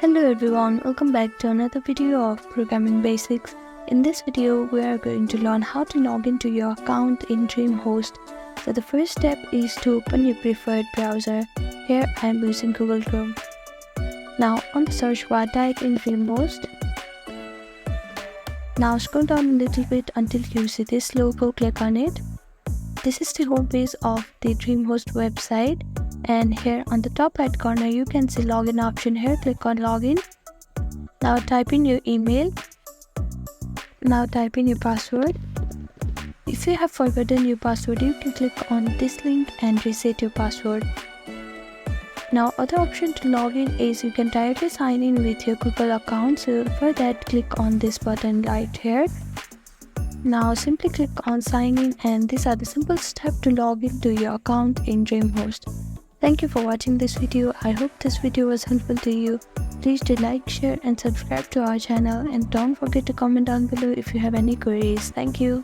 Hello everyone, welcome back to another video of Programming Basics. In this video, we are going to learn how to log into your account in DreamHost. So the first step is to open your preferred browser. Here I am using Google Chrome. Now on the search bar, type in DreamHost. Now scroll down a little bit until you see this logo, click on it. This is the home page of the DreamHost website. And here on the top right corner you can see login option. Here click on login. Now type in your email. Now type in your password. If you have forgotten your password, you can click on this link and reset your password. Now other option to log in is you can directly sign in with your Google account. So for that, click on this button right here. Now simply click on sign in, and these are the simple steps to log into your account in DreamHost. Thank you for watching this video. I hope this video was helpful to you. Please do like, share and subscribe to our channel, and don't forget to comment down below if you have any queries. Thank you.